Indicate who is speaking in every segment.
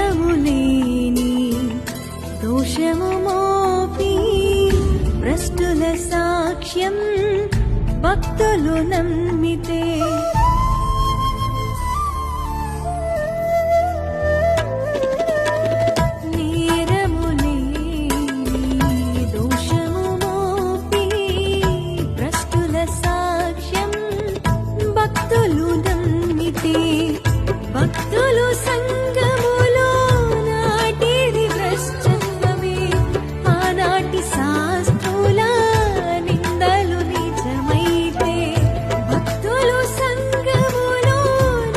Speaker 1: నేరములేని దోషము మోపి భ్రష్టుల సాక్ష్యం భక్తులు నమ్మితే భక్తులు సంగములో నాటిది భ్రష్టత్వమే ఆనాటి శాస్త్రుల నిందలు నిజమైతే భక్తులు సంగములో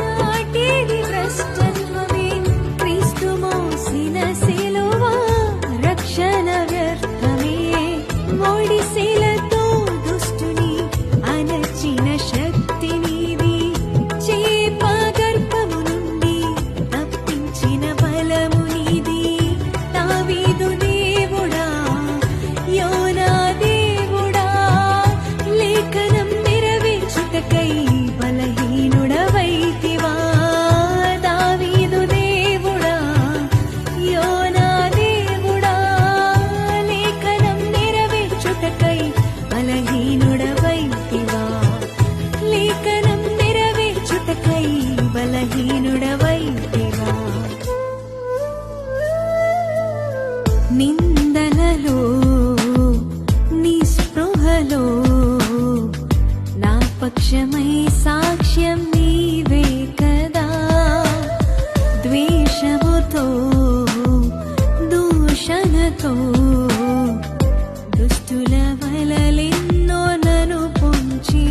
Speaker 1: నాటిది భ్రష్టత్వమే క్రీస్తు మోసిన సిలువ రక్షణ వ్యర్థమే ఒడిశిలతో దుష్టుని అణచిన శక్తిని బలహీనుడవైతివా నిందలలో నిస్పృహలో నా పక్షమై సాక్ష్యం నీవే కదా ద్వేషముతో దూషణతో దుష్టుల వలలెన్నో నన్ను పొంచి